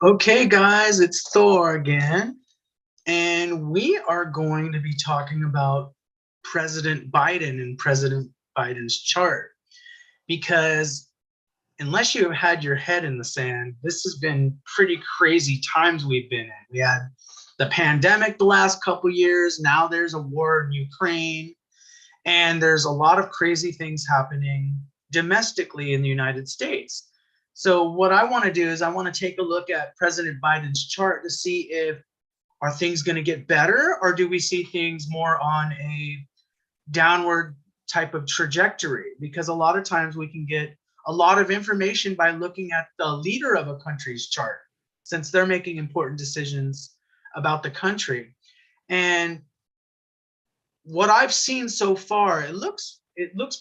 Okay, guys, it's Thor again, and we are going to be talking about President Biden and President Biden's chart because unless you have had your head in the sand, this has been pretty crazy times we've been in. We had the pandemic the last couple years, now there's a war in Ukraine, and there's a lot of crazy things happening domestically in the United States. So what I want to do is I want to take a look at President Biden's chart to see if are things going to get better or do we see things more on a downward type of trajectory? Because a lot of times we can get a lot of information by looking at the leader of a country's chart since they're making important decisions about the country. And what I've seen so far, it looks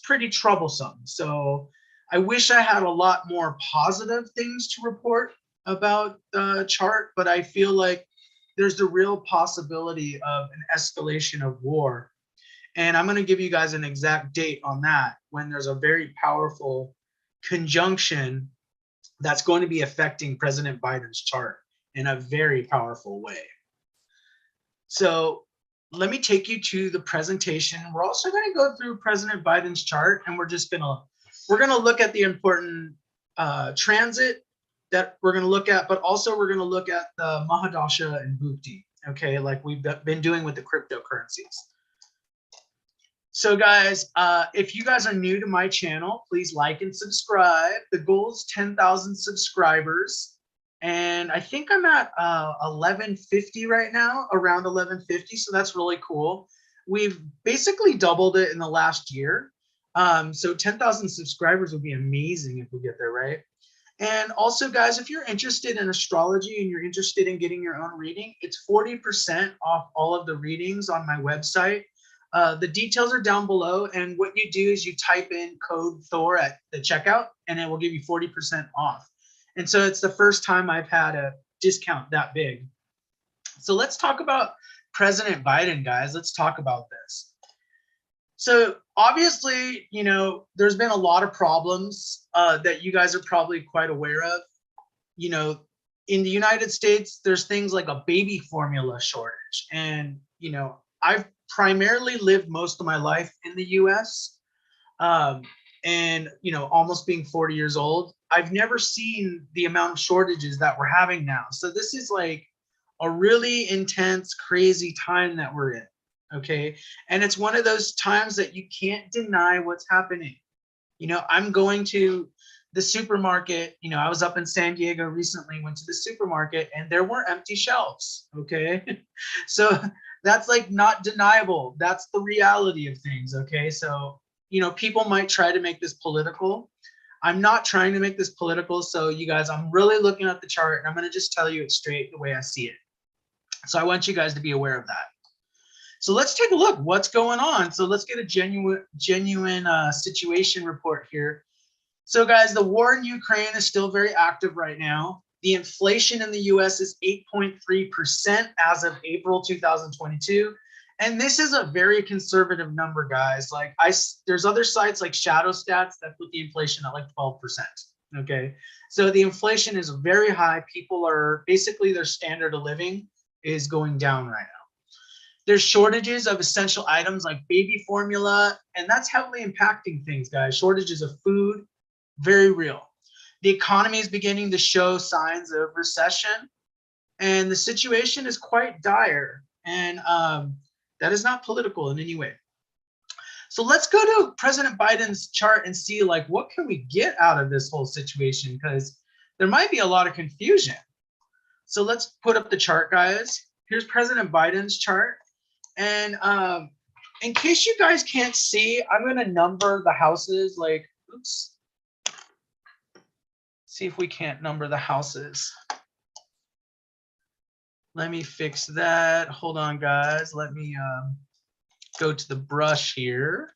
pretty troublesome. So I wish I had a lot more positive things to report about the chart, but I feel like there's the real possibility of an escalation of war. And I'm going to give you guys an exact date on that when there's a very powerful conjunction that's going to be affecting President Biden's chart in a very powerful way. So let me take you to the presentation. We're also going to go through President Biden's chart, and we're going to look at the important transit that we're going to look at, but also we're going to look at the mahadasha and bhukti, okay, like we've been doing with the cryptocurrencies. So guys, if you guys are new to my channel, please like and subscribe. The goal is 10,000 subscribers. And I think I'm at 1150 right now, around 1150. So that's really cool. We've basically doubled it in the last year. So 10,000 subscribers would be amazing if we get there, right? And also, guys, if you're interested in astrology and you're interested in getting your own reading, it's 40% off all of the readings on my website. The details are down below. And what you do is you type in code Thor at the checkout, and it will give you 40% off. And so it's the first time I've had a discount that big. So let's talk about President Biden, guys. Let's talk about this. So obviously, you know, there's been a lot of problems that you guys are probably quite aware of. You know, in the United States, there's things like a baby formula shortage. And, you know, I've primarily lived most of my life in the US. And, you know, almost being 40 years old, I've never seen the amount of shortages that we're having now. So this is like a really intense, crazy time that we're in. Okay. And it's one of those times that you can't deny what's happening. You know, I'm going to the supermarket. You know, I was up in San Diego recently, went to the supermarket, and there were empty shelves. Okay. So that's like not deniable. That's the reality of things. Okay. So, you know, people might try to make this political. I'm not trying to make this political. So you guys, I'm really looking at the chart and I'm going to just tell you it straight the way I see it. So I want you guys to be aware of that. So let's take a look what's going on. So let's get a genuine situation report here. So guys, the war in Ukraine is still very active right now. The inflation in the US is 8.3% as of April 2022. And this is a very conservative number, guys. Like there's other sites like Shadow Stats that put the inflation at like 12%. Okay. So the inflation is very high. People are basically their standard of living is going down right now. There's shortages of essential items like baby formula, and that's heavily impacting things, guys. Shortages of food, very real. The economy is beginning to show signs of recession, and the situation is quite dire. And that is not political in any way. So let's go to President Biden's chart and see like what can we get out of this whole situation, because there might be a lot of confusion. So let's put up the chart, guys. Here's President Biden's chart. And in case you guys can't see, I'm going to number the houses. Like, oops. See if we can't number the houses. Let me fix that. Hold on, guys. Let me go to the brush here.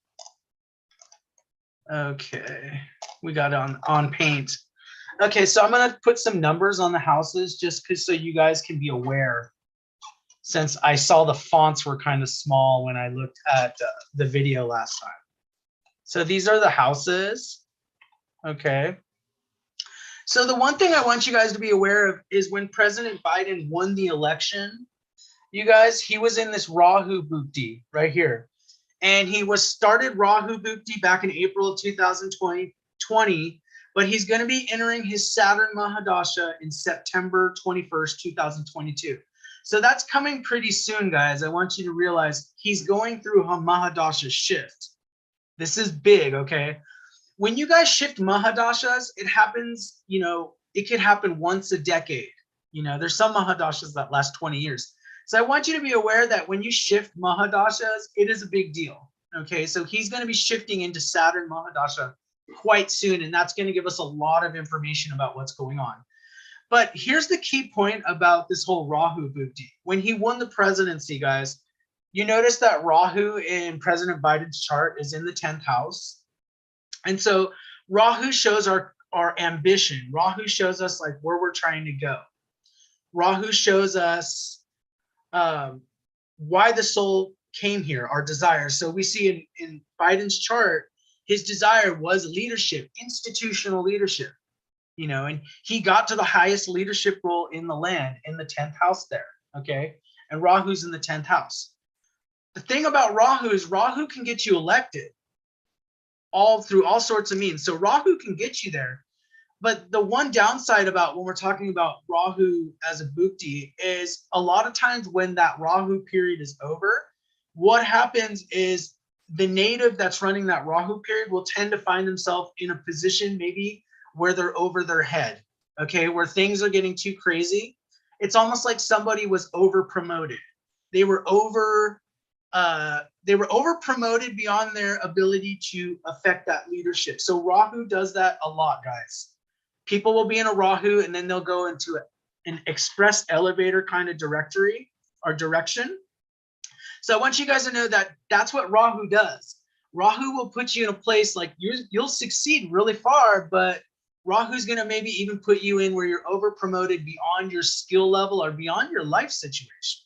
Okay, we got it on paint. Okay, so I'm going to put some numbers on the houses just so you guys can be aware, since I saw the fonts were kind of small when I looked at the video last time. So these are the houses. Okay. So the one thing I want you guys to be aware of is when President Biden won the election, you guys, he was in this Rahu Bhukti right here. And he was started Rahu Bhukti back in April of 2020, but he's going to be entering his Saturn mahadasha in September 21st, 2022. So that's coming pretty soon, guys. I want you to realize he's going through a mahadasha shift. This is big, okay? When you guys shift mahadashas, it happens, it could happen once a decade. There's some mahadashas that last 20 years. So I want you to be aware that when you shift mahadashas, it is a big deal. Okay, so he's going to be shifting into Saturn mahadasha quite soon, and that's going to give us a lot of information about what's going on. But here's the key point about this whole Rahu Bhukti. When he won the presidency, guys, you notice that Rahu in President Biden's chart is in the 10th house. And so Rahu shows our ambition. Rahu shows us like where we're trying to go. Rahu shows us why the soul came here, our desires. So we see in Biden's chart, his desire was leadership, institutional leadership, and he got to the highest leadership role in the land in the 10th house there, okay? And Rahu's in the 10th house. The thing about Rahu is Rahu can get you elected through all sorts of means. So Rahu can get you there. But the one downside about when we're talking about Rahu as a bhukti is a lot of times when that Rahu period is over, what happens is the native that's running that Rahu period will tend to find themselves in a position maybe where they're over their head, okay, where things are getting too crazy. It's almost like somebody was over promoted. They were over promoted beyond their ability to affect that leadership. So Rahu does that a lot, guys. People will be in a Rahu and then they'll go into an express elevator kind of direction. So I want you guys to know that that's what Rahu does. Rahu will put you in a place like you'll succeed really far, but Rahu's going to maybe even put you in where you're over promoted beyond your skill level or beyond your life situation.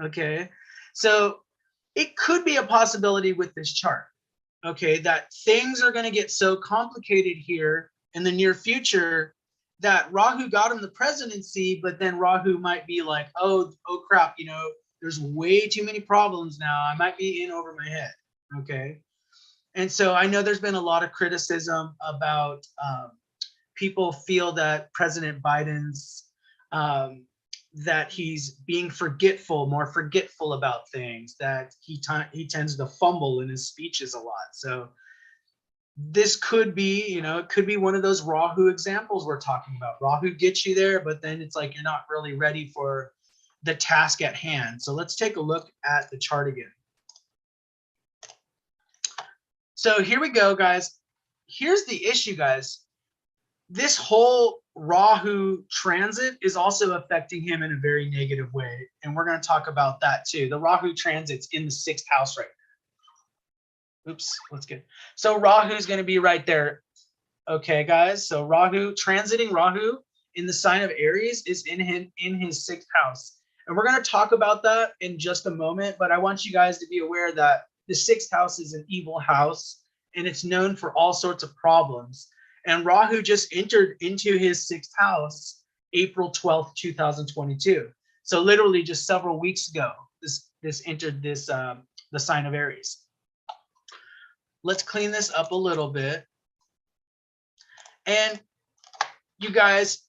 Okay. So it could be a possibility with this chart. Okay. That things are going to get so complicated here in the near future that Rahu got him the presidency, but then Rahu might be like, oh crap, there's way too many problems now. I might be in over my head. Okay. And so I know there's been a lot of criticism about people feel that President Biden's, that he's being more forgetful about things, that he tends to fumble in his speeches a lot. So this could be, it could be one of those Rahu examples we're talking about. Rahu gets you there, but then it's like you're not really ready for the task at hand. So let's take a look at the chart again. So here we go, guys. Here's the issue, guys. This whole Rahu transit is also affecting him in a very negative way. And we're going to talk about that too. The Rahu transit's in the 6th house right now. Oops, let's get. So Rahu is going to be right there. Okay, guys. So transiting Rahu in the sign of Aries is in his 6th house. And we're going to talk about that in just a moment. But I want you guys to be aware that the 6th house is an evil house and it's known for all sorts of problems. And Rahu just entered into his 6th house April 12th, 2022. So literally just several weeks ago, this entered the sign of Aries. Let's clean this up a little bit. And you guys,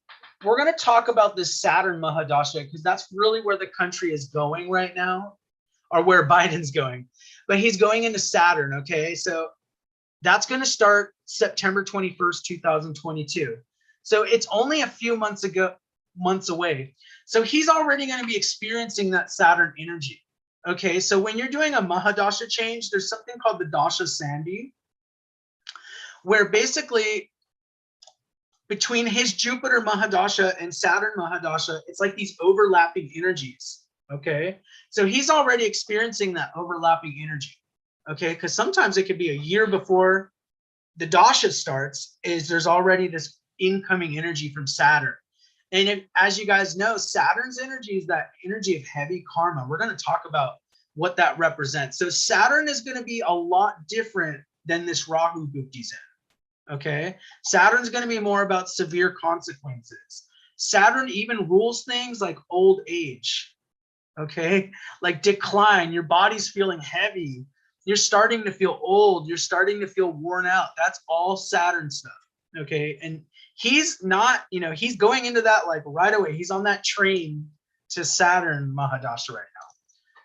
we're going to talk about this Saturn mahadasha because that's really where the country is going right now, or where Biden's going. But he's going into Saturn, okay? So that's going to start September 21st, 2022. So it's only a few months away. So he's already going to be experiencing that Saturn energy. Okay, so when you're doing a mahadasha change, there's something called the dasha sandhi, where basically between his Jupiter mahadasha and Saturn mahadasha, it's like these overlapping energies. Okay, so he's already experiencing that overlapping energy. Okay, because sometimes it could be a year before the dasha starts, there's already this incoming energy from Saturn. And as you guys know, Saturn's energy is that energy of heavy karma. We're going to talk about what that represents. So Saturn is going to be a lot different than this Rahu Bhukti's in. Okay, Saturn's going to be more about severe consequences. Saturn even rules things like old age. Okay, like decline. Your body's feeling heavy. You're starting to feel old. You're starting to feel worn out. That's all Saturn stuff. Okay, and he's not, he's going into that like right away. He's on that train to Saturn mahadasha right now.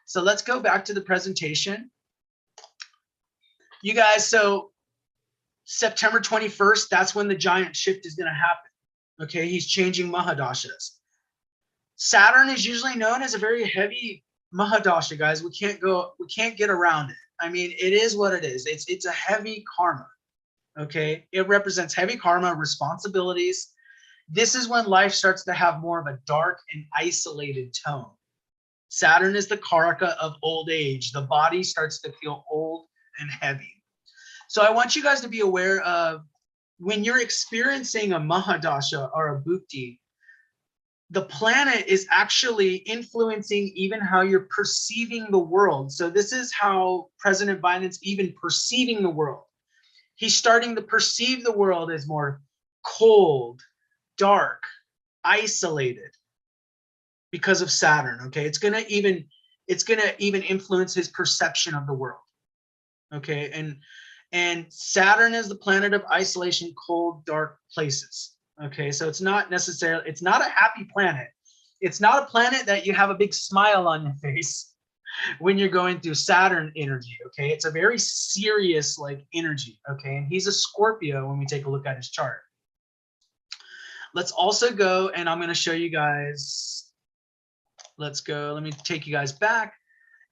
So let's go back to the presentation. You guys, so September 21st, that's when the giant shift is going to happen. Okay, he's changing mahadashas. Saturn is usually known as a very heavy mahadasha, guys. We can't get around it. I mean, it is what it is. It's a heavy karma. Okay, it represents heavy karma, responsibilities. This is when life starts to have more of a dark and isolated tone. Saturn is the karaka of old age. The body starts to feel old and heavy. So I want you guys to be aware of when you're experiencing a mahadasha or a bhukti, the planet is actually influencing even how you're perceiving the world. So this is how President Biden's even perceiving the world. He's starting to perceive the world as more cold, dark, isolated because of Saturn. Okay, it's gonna even influence his perception of the world. Okay, and Saturn is the planet of isolation, cold, dark places. Okay, so it's not a happy planet. It's not a planet that you have a big smile on your face when you're going through Saturn energy. Okay, it's a very serious like energy. Okay, and he's a Scorpio when we take a look at his chart. Let's also go, and I'm going to show you guys. Let's go. Let me take you guys back.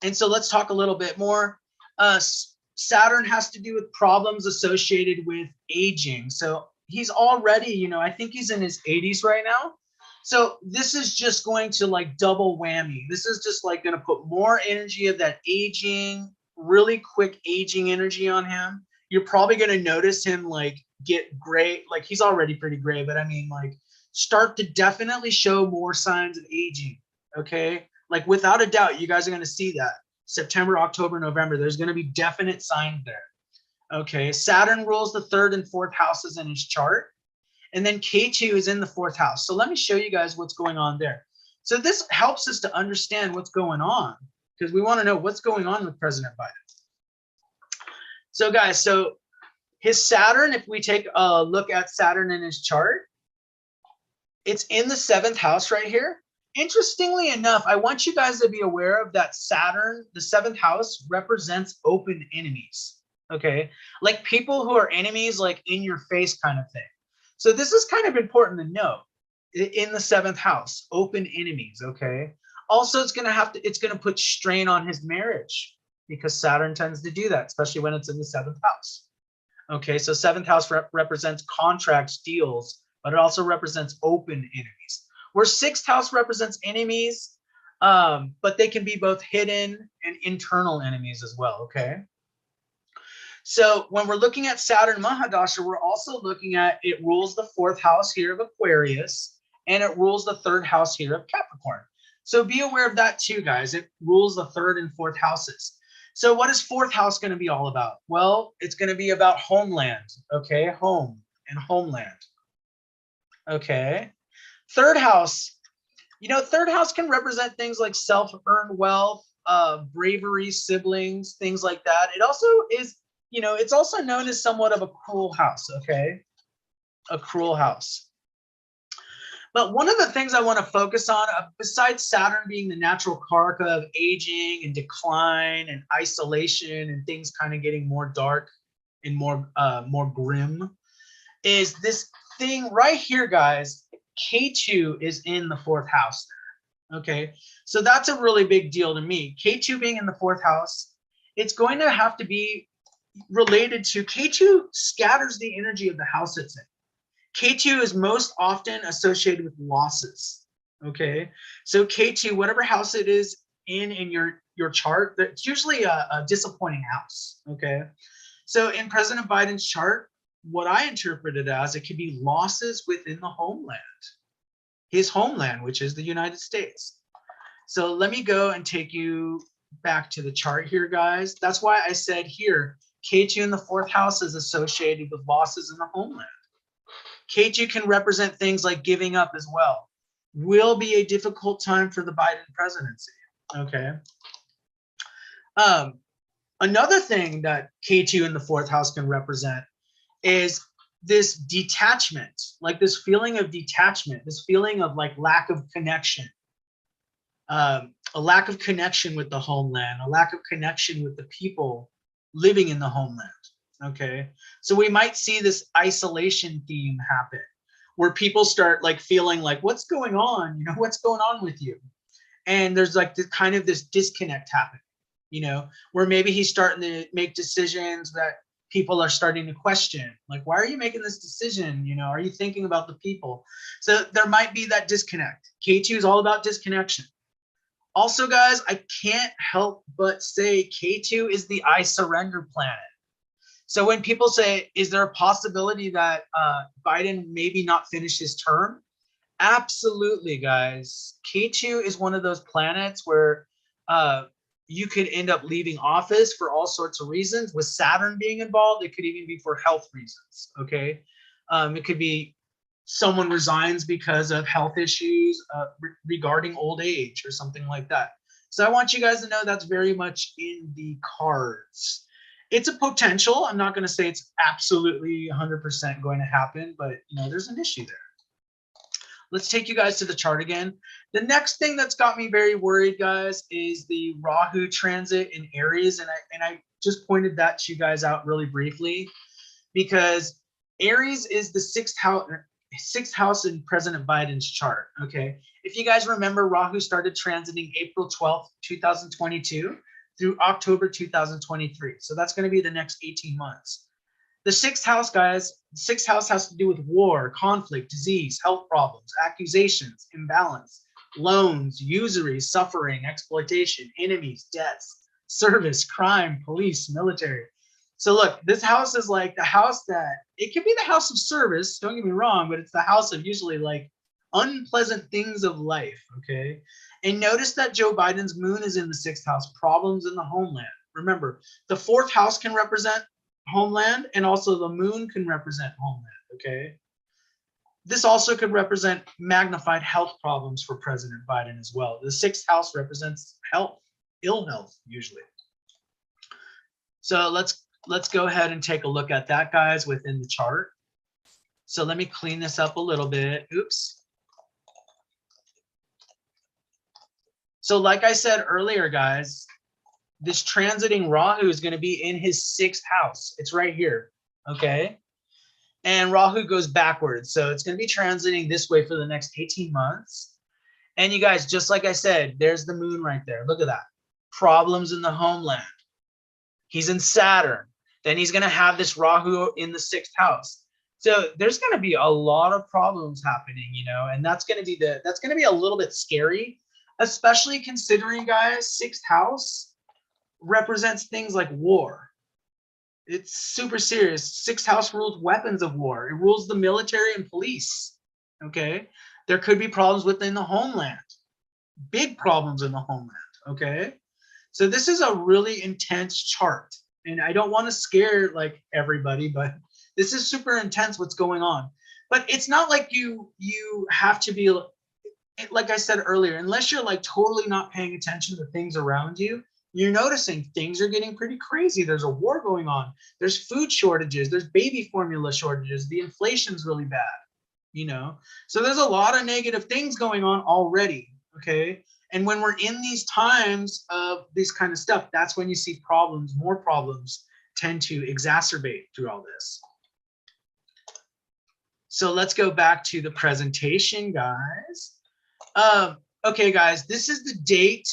And so let's talk a little bit more. Saturn has to do with problems associated with aging. So he's already, I think he's in his 80s right now. So this is just going to like double whammy. This is just like going to put more energy of that aging, really quick aging energy on him. You're probably going to notice him like get gray. Like he's already pretty gray, but I mean like start to definitely show more signs of aging. Okay. Like without a doubt, you guys are going to see that. September, October, November, there's going to be definite signs there. Okay, Saturn rules the 3rd and 4th houses in his chart. And then Ketu is in the 4th house. So let me show you guys what's going on there. So this helps us to understand what's going on because we want to know what's going on with President Biden. So guys, so his Saturn, if we take a look at Saturn in his chart, it's in the 7th house right here. Interestingly enough, I want you guys to be aware of that Saturn, the 7th house, represents open enemies. Okay, like people who are enemies, like in your face kind of thing. So this is kind of important to know. In the 7th house, open enemies. Okay. Also, it's gonna put strain on his marriage because Saturn tends to do that, especially when it's in the 7th house. Okay, so 7th house represents contracts, deals, but it also represents open enemies. Where 6th house represents enemies, but they can be both hidden and internal enemies as well. Okay. So when we're looking at Saturn mahadasha, we're also looking at it rules the 4th house here of Aquarius, and it rules the 3rd house here of Capricorn. So be aware of that too, guys. It rules the 3rd and 4th houses. So what is 4th house going to be all about? Well, it's going to be about homeland. Okay, home and homeland. Okay. 3rd house, 3rd house can represent things like self-earned wealth, bravery, siblings, things like that. It also is, it's also known as somewhat of a cruel house, okay? A cruel house. But one of the things I want to focus on, besides Saturn being the natural karaka of aging and decline and isolation and things kind of getting more dark and more grim, is this thing right here, guys. Ketu is in the 4th house. Okay, so that's a really big deal to me. Ketu being in the 4th house, it's going to have to be related to Ketu scatters the energy of the house it's in. Ketu is most often associated with losses. Okay, so Ketu, whatever house it is in your chart, that's usually a disappointing house. Okay, so in President Biden's chart, what I interpret it as, it could be losses within the homeland, his homeland, which is the United States. So let me go and take you back to the chart here, guys. That's why I said here, Ketu in the fourth house is associated with losses in the homeland. Ketu can represent things like giving up as well. Will be a difficult time for the Biden presidency. Okay. Another thing that Ketu in the fourth house can represent is this detachment, like this feeling of detachment, this feeling of like lack of connection, a lack of connection with the homeland, a lack of connection with the people living in the homeland. Okay, so we might see this isolation theme happen where people start like feeling like, what's going on? You know, what's going on with you? And there's like this kind of this disconnect happening, you know, where maybe he's starting to make decisions that people are starting to question, like, why are you making this decision? You know, are you thinking about the people? So there might be that disconnect. Ketu is all about disconnection. Also, guys, I can't help but say Ketu is the I surrender planet. So when people say, is there a possibility that Biden maybe not finish his term? Absolutely, guys. Ketu is one of those planets where you could end up leaving office for all sorts of reasons. With Saturn being involved, it could even be for health reasons, okay? It could be someone resigns because of health issues regarding old age or something like that. So I want you guys to know that's very much in the cards. It's a potential. I'm not going to say it's absolutely 100% going to happen, but you know, there's an issue there. Let's take you guys to the chart again. The next thing that's got me very worried, guys, is the Rahu transit in Aries, and I just pointed that to you guys out really briefly because Aries is the sixth house in President Biden's chart. Okay, if you guys remember, Rahu started transiting April 12th, 2022 through October 2023. So that's going to be the next 18 months. The sixth house, guys, the sixth house has to do with war, conflict, disease, health problems, accusations, imbalance, loans, usury, suffering, exploitation, enemies, debts, service, crime, police, military. So look, this house is like the house that, it can be the house of service, don't get me wrong, but it's the house of usually like unpleasant things of life, okay? And notice that Joe Biden's moon is in the sixth house, problems in the homeland. Remember, the fourth house can represent homeland, and also the moon can represent homeland, okay? This also could represent magnified health problems for President Biden as well. The sixth house represents health, ill health, usually. So let's go ahead and take a look at that, guys, within the chart. So let me clean this up a little bit. Oops. So like I said earlier, guys, this transiting Rahu is going to be in his sixth house. It's right here, okay? And Rahu goes backwards. So it's going to be transiting this way for the next 18 months. And you guys, just like I said, there's the moon right there. Look at that. Problems in the homeland. He's in Saturn. Then he's going to have this Rahu in the sixth house. So there's going to be a lot of problems happening, you know, and that's going to be a little bit scary, especially considering, guys, sixth house represents things like war. It's super serious. Sixth house rules weapons of war. It rules the military and police. Okay. There could be problems within the homeland, big problems in the homeland. Okay. So this is a really intense chart, and I don't want to scare like everybody, but this is super intense what's going on. But it's not like you have to be, like I said earlier, unless you're like totally not paying attention to things around you, you're noticing things are getting pretty crazy. There's a war going on. There's food shortages. There's baby formula shortages. The inflation's really bad, you know? So there's a lot of negative things going on already, okay? And when we're in these times of this kind of stuff, that's when you see problems, more problems tend to exacerbate through all this. So let's go back to the presentation, guys. Okay, guys, this is the date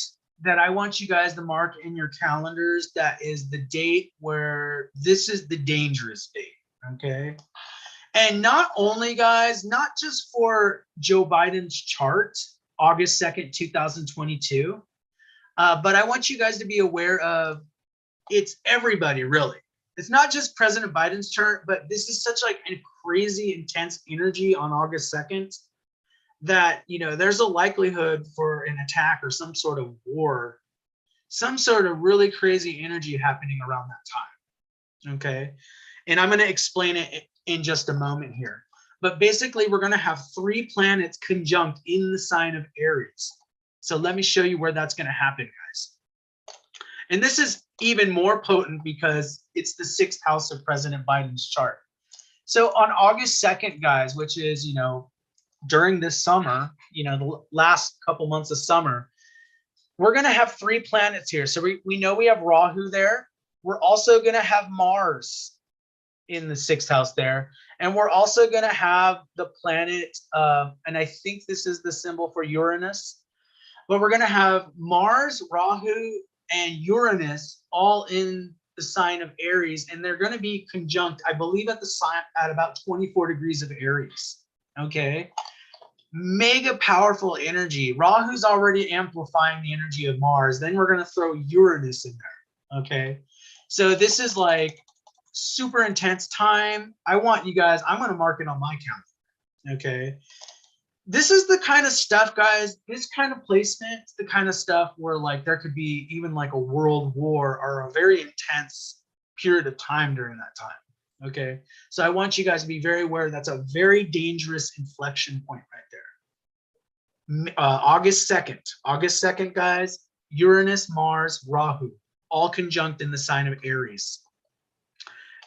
that I want you guys to mark in your calendars. That is the date where this is the dangerous date, okay? And not only, guys, not just for Joe Biden's chart, August 2nd, 2022, but I want you guys to be aware of, it's everybody, really. It's not just President Biden's chart, but this is such like a crazy intense energy on August 2nd that, you know, there's a likelihood for an attack or some sort of war, some sort of really crazy energy happening around that time. okay? And I'm going to explain it in just a moment here. But basically, we're going to have 3 planets conjunct in the sign of Aries. So let me show you where that's going to happen, guys. And this is even more potent because it's the 6th house of President Biden's chart. So on August 2nd, guys, which is, during this summer, the last couple months of summer, we're going to have 3 planets here. So we know we have Rahu there. We're also going to have Mars in the 6th house there. And we're also going to have the planet, and I think this is the symbol for Uranus, but we're going to have Mars, Rahu, and Uranus all in the sign of Aries, and they're going to be conjunct, I believe, at the sign at about 24 degrees of Aries. Okay, mega powerful energy. Rahu's already amplifying the energy of Mars. Then we're going to throw Uranus in there. Okay, so this is like super intense time. I want you guys, I'm going to mark it on my calendar. Okay, this is the kind of stuff, guys, this kind of placement, the kind of stuff where like there could be even like a world war or a very intense period of time during that time. Okay, so I want you guys to be very aware that's a very dangerous inflection point right there. August 2nd, guys, Uranus, Mars, Rahu, all conjunct in the sign of Aries.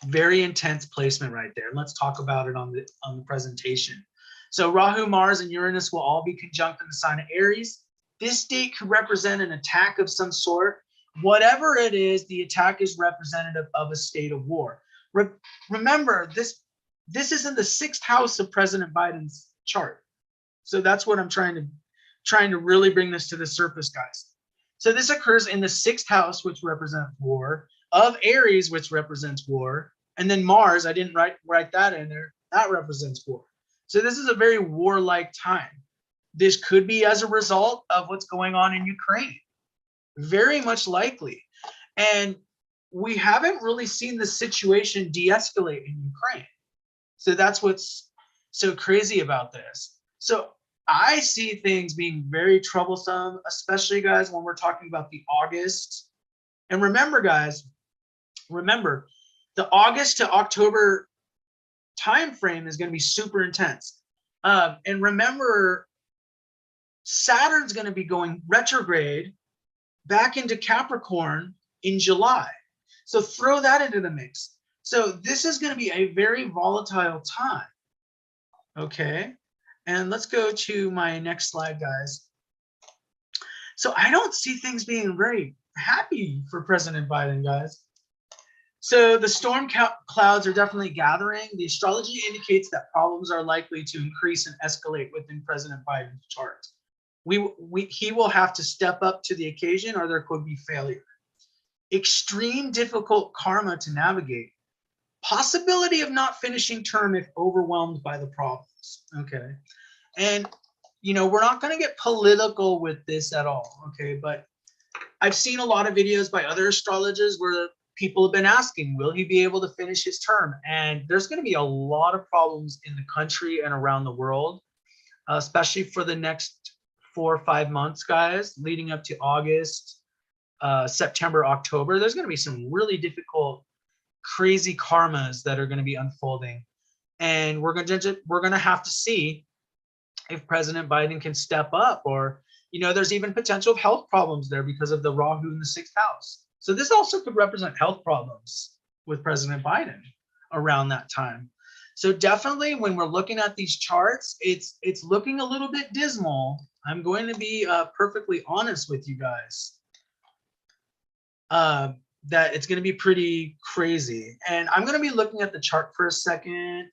Very intense placement right there. Let's talk about it on the presentation. So Rahu, Mars, and Uranus will all be conjunct in the sign of Aries. This date could represent an attack of some sort. Whatever it is, the attack is representative of a state of war. Remember, this is in the 6th house of President Biden's chart. So that's what I'm trying to really bring this to the surface, guys. So this occurs in the 6th house, which represents war, of Aries, which represents war, and then Mars, I didn't write that in there, that represents war. So this is a very warlike time. This could be as a result of what's going on in Ukraine. Very much likely. And we haven't really seen the situation de-escalate in Ukraine. So that's what's so crazy about this. So I see things being very troublesome, especially, guys, when we're talking about the August. And remember, guys, the August to October time frame is going to be super intense. And remember, Saturn's going to be going retrograde back into Capricorn in July. So throw that into the mix. So this is going to be a very volatile time. Okay. And let's go to my next slide, guys. So I don't see things being very happy for President Biden, guys. So the storm clouds are definitely gathering. The astrology indicates that problems are likely to increase and escalate within President Biden's chart. He will have to step up to the occasion, or there could be failure. Extreme difficult karma to navigate. Possibility of not finishing term if overwhelmed by the problems. Okay. And, we're not going to get political with this at all. Okay. But I've seen a lot of videos by other astrologers where people have been asking, will he be able to finish his term? And there's going to be a lot of problems in the country and around the world, especially for the next 4 or 5 months, guys, leading up to August, September, October. There's going to be some really difficult, crazy karmas that are going to be unfolding. And we're going to have to see if President Biden can step up, or, there's even potential of health problems there because of the Rahu in the 6th house. So this also could represent health problems with President Biden around that time. So definitely when we're looking at these charts, it's looking a little bit dismal. I'm going to be perfectly honest with you guys, that it's going to be pretty crazy. And I'm going to be looking at the chart for a second.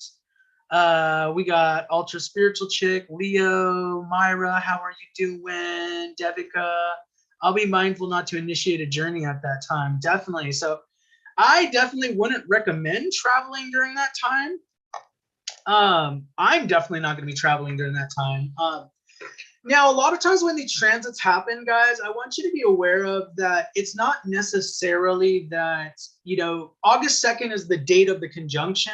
We got Ultra Spiritual Chick, Leo, Myra, how are you doing? Devika. I'll be mindful not to initiate a journey at that time. Definitely. So I definitely wouldn't recommend traveling during that time. I'm definitely not going to be traveling during that time. Now, a lot of times when these transits happen, guys, I want you to be aware of that it's not necessarily that, August 2nd is the date of the conjunction,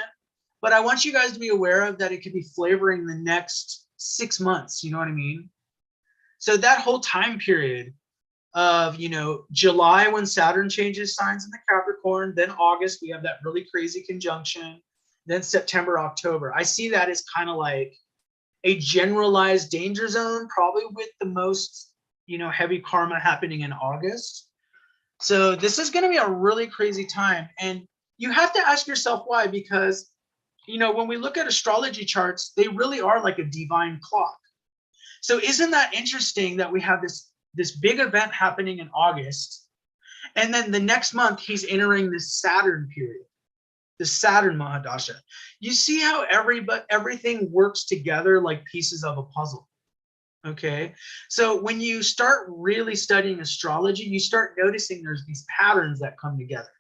but I want you guys to be aware of that it could be flavoring the next 6 months. You know what I mean? So that whole time period, of, July when Saturn changes signs in the Capricorn, then August, we have that really crazy conjunction, then September, October. I see that as kind of like a generalized danger zone, probably with the most, heavy karma happening in August. So this is going to be a really crazy time. And you have to ask yourself why, because, when we look at astrology charts, they really are like a divine clock. So isn't that interesting that we have this big event happening in August, and then the next month he's entering this Saturn period, the Saturn mahadasha. You see how everything works together like pieces of a puzzle. Okay, so when you start really studying astrology, you start noticing there's these patterns that come together.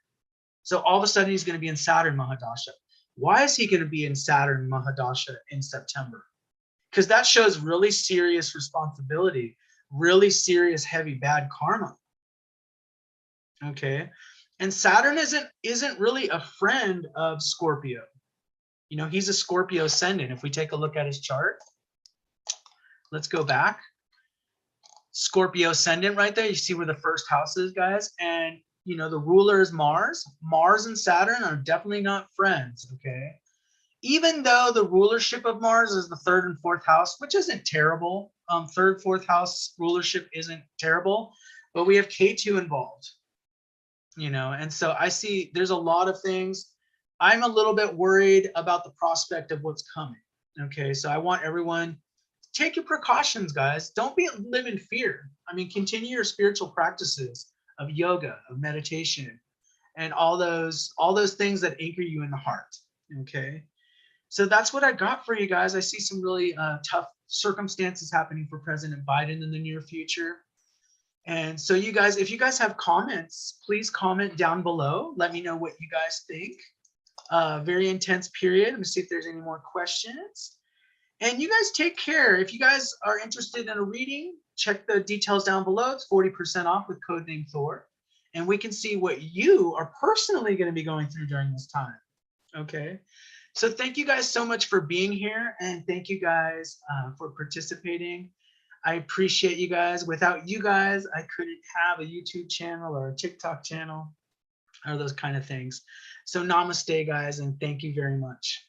So all of a sudden he's going to be in Saturn mahadasha. Why is he going to be in Saturn mahadasha in September? Because that shows really serious responsibility, really serious, heavy, bad karma. Okay, and Saturn isn't really a friend of Scorpio. He's a Scorpio ascendant. If we take a look at his chart, let's go back. Scorpio ascendant right there. You see where the first house is, guys, and the ruler is Mars. Mars and Saturn are definitely not friends. Okay. Even though the rulership of Mars is the third and fourth house, which isn't terrible. Third, fourth house rulership isn't terrible, but we have Ketu involved, and so I see there's a lot of things. I'm a little bit worried about the prospect of what's coming. Okay, so I want everyone to take your precautions, guys. Don't live in fear. I mean, continue your spiritual practices of yoga, of meditation, and all those things that anchor you in the heart. Okay. So that's what I got for you guys. I see some really tough circumstances happening for President Biden in the near future. And so you guys, if you guys have comments, please comment down below. Let me know what you guys think. Very intense period. Let me see if there's any more questions. And you guys take care. If you guys are interested in a reading, check the details down below. It's 40% off with code name Thor. And we can see what you are personally going to be going through during this time. Okay. So thank you guys so much for being here, and thank you guys for participating. I appreciate you guys. Without you guys, I couldn't have a YouTube channel or a TikTok channel or those kind of things. So namaste, guys, and thank you very much.